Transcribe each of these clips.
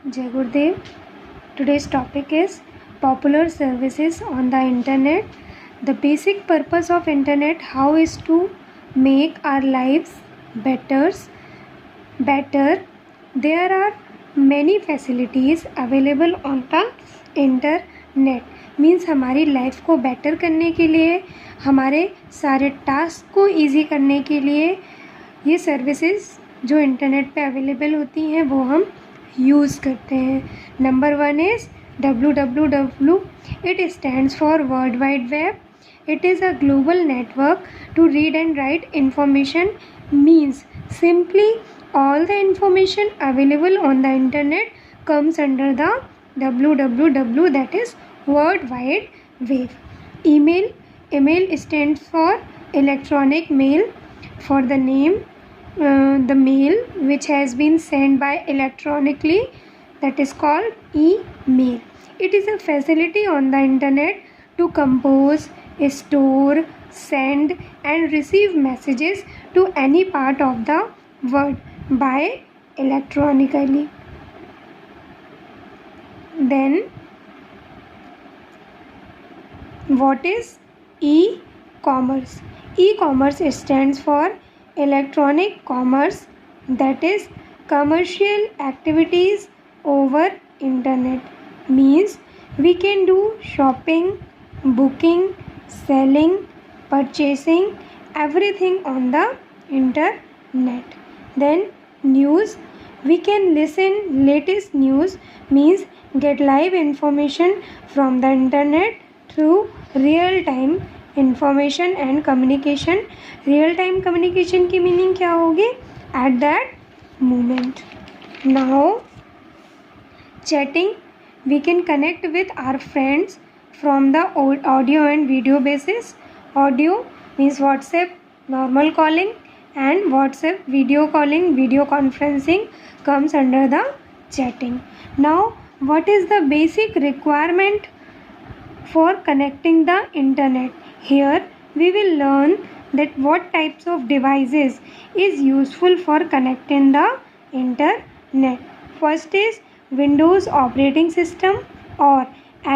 Jai Gurudev. Today's topic is popular services on the internet. The basic purpose of internet how is to make our lives better. There are many facilities available on the internet. Means हमारी life को better करने के लिए, हमारे सारे task को easy करने के लिए ये सर्विसेज जो इंटरनेट पे अवेलेबल होती हैं वो हम यूज़ करते हैं. Number 1 is www. It stands for World Wide Web. It is a global network to read and write information. Means simply all the information available on the internet comes under the www, that is World Wide Web. Email stands for electronic mail, for the name the mail which has been sent by electronically, that is called email. It is a facility on the internet to compose, store, send and receive messages to any part of the world by electronically. Then what is e-commerce? E-commerce stands for electronic commerce, that is commercial activities over internet. Means we can do shopping, booking, selling, purchasing, everything on the internet. Then news, we can listen latest news, means get live information from the internet through real time information and communication. Real time communication की meaning क्या होगी? At that moment. Now chatting, we can connect with our friends from the audio and video basis. Audio means WhatsApp normal calling and WhatsApp video calling, video conferencing comes under the chatting. Now what is the basic requirement for connecting the internet? Here we will learn that what types of devices is useful for connecting the internet. First is Windows operating system or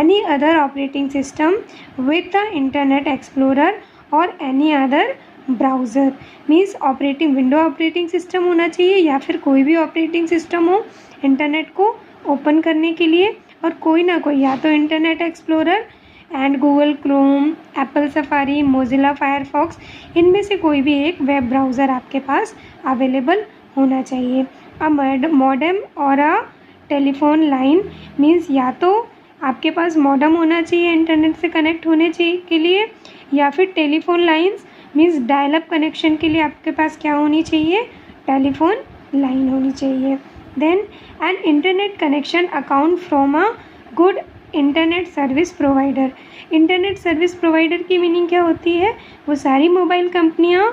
any other operating system with the Internet Explorer or any other browser. Means window operating system होना चाहिए या फिर कोई भी operating system हो internet को open करने के लिए, और कोई ना कोई या तो internet explorer and Google Chrome, Apple safari, Mozilla Firefox, इनमें से कोई भी एक वेब ब्राउज़र आपके पास अवेलेबल होना चाहिए. अ मॉडेम और अ टेलीफोन लाइन, मीन्स या तो आपके पास मॉडेम होना चाहिए इंटरनेट से कनेक्ट होने के लिए, या फिर telephone lines means dial up connection के लिए आपके पास क्या होनी चाहिए? टेलीफोन लाइन होनी चाहिए. Then an internet connection account from a good internet service provider. Internet service provider की मीनिंग क्या होती है? वो सारी मोबाइल कंपनियां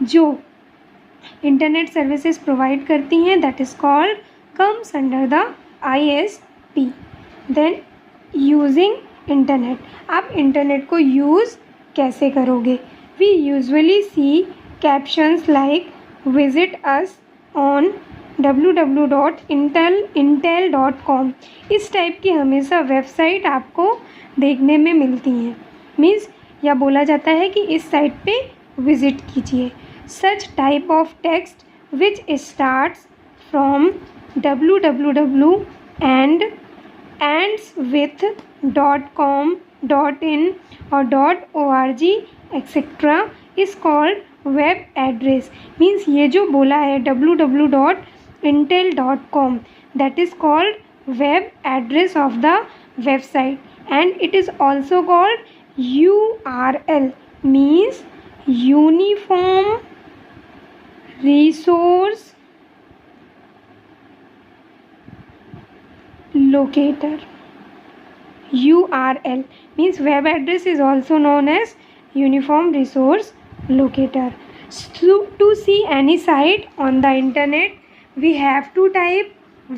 जो इंटरनेट सर्विसेज प्रोवाइड करती हैं, that is called comes under the ISP. Then using internet, आप इंटरनेट को यूज़ कैसे करोगे? We usually see captions like visit us on www.intel.com. इस टाइप की हमेशा वेबसाइट आपको देखने में मिलती हैं. मीन्स या बोला जाता है कि इस साइट पे विज़िट कीजिए. Such type of text which starts from www and ends with .com, .in or .org etcetera is called web address. Means ये जो बोला है www.intel.com, that is called web address of the website and it is also called URL, means uniform resource locator. URL means web address is also known as uniform resource locator. So to see any site on the internet, we have to type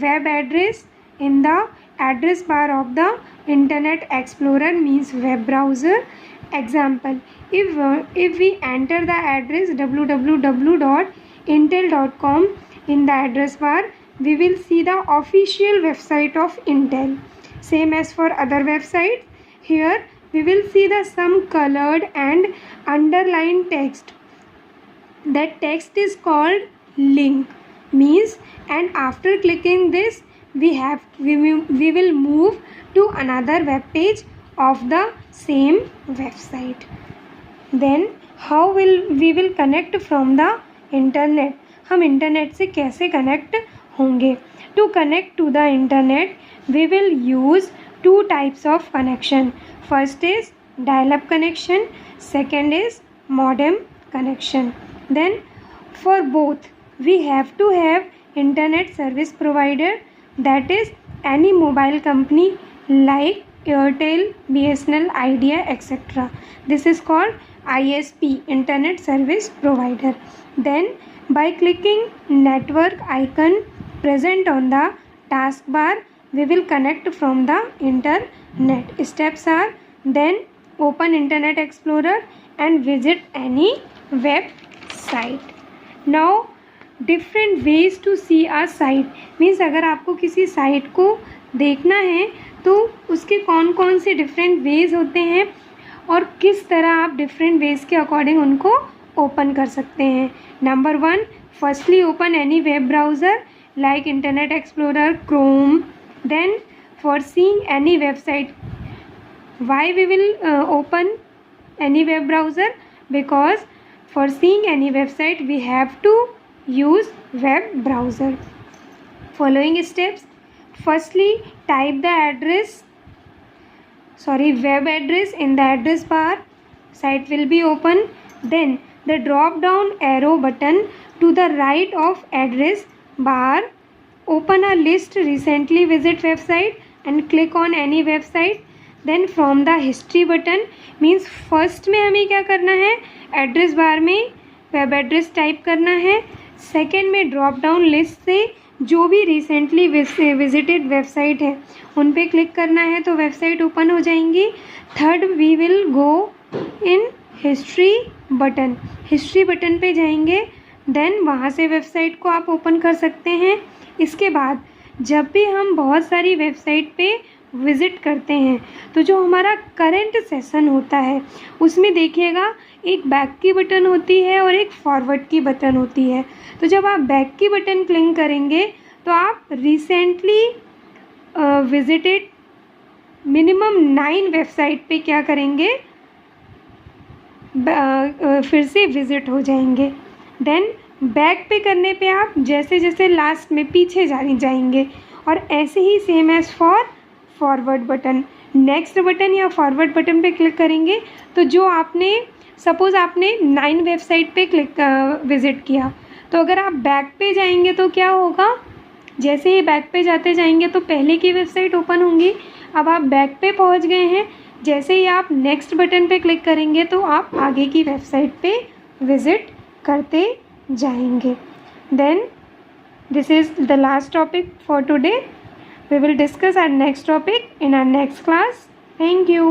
web address in the address bar of the Internet Explorer, means web browser. Example, if we enter the address www.intel.com in the address bar, we will see the official website of Intel. Same as for other websites, here we will see the some colored and underlined text. That text is called link, means, and after clicking this we will move to another web page of the same website. Then how will we will connect from the internet? हम internet से कैसे connect होंगे? To connect to the internet we will use two types of connection. First is dial-up connection, second is modem connection. Then for both we have to have internet service provider, that is any mobile company like Airtel, BSNL, Idea, etc. This is called ISP, internet service provider. Then by clicking network icon present on the taskbar we will connect from the internet. Steps are then open Internet Explorer and visit any website. Now different ways to see a site, means अगर आपको किसी site को देखना है तो उसके कौन कौन से डिफरेंट वेज होते हैं और किस तरह आप डिफरेंट वेज के अकॉर्डिंग उनको ओपन कर सकते हैं. Number 1, firstly open any web browser like Internet Explorer, Chrome. Then for seeing any website, why we will open any web browser? Because for seeing any website we have to use web browser. Following steps: firstly type the web address in the address bar, site will be open. Then the drop down arrow button to the right of address bar, open a list recently visit website and click on any website. Then from the history button, means first में हमें क्या करना है, address bar में web address type करना है. Second में drop down list से जो भी रिसेंटली विजिटेड वेबसाइट है उन पे क्लिक करना है तो वेबसाइट ओपन हो जाएंगी. Third we will go in history button पे जाएंगे. देन वहाँ से वेबसाइट को आप ओपन कर सकते हैं. इसके बाद जब भी हम बहुत सारी वेबसाइट पे विज़िट करते हैं तो जो हमारा करंट सेशन होता है उसमें देखिएगा एक बैक की बटन होती है और एक फॉरवर्ड की बटन होती है. तो जब आप बैक की बटन क्लिक करेंगे तो आप रिसेंटली विजिटेड मिनिमम 9 वेबसाइट पे क्या करेंगे, फिर से विज़िट हो जाएंगे. देन बैक पे करने पे आप जैसे जैसे लास्ट में पीछे जाएंगे और ऐसे ही same as for forward button. Next button या फॉरवर्ड बटन पे क्लिक करेंगे तो जो आपने सपोज़ आपने 9 वेबसाइट पे विज़िट किया तो अगर आप बैक पे जाएंगे तो क्या होगा, जैसे ही बैक पे जाते जाएंगे तो पहले की वेबसाइट ओपन होंगी. अब आप बैक पे पहुंच गए हैं, जैसे ही आप नेक्स्ट बटन पे क्लिक करेंगे तो आप आगे की वेबसाइट पे विज़िट करते जाएंगे. Then this is the last topic for today. We will discuss our next topic in our next class. Thank you.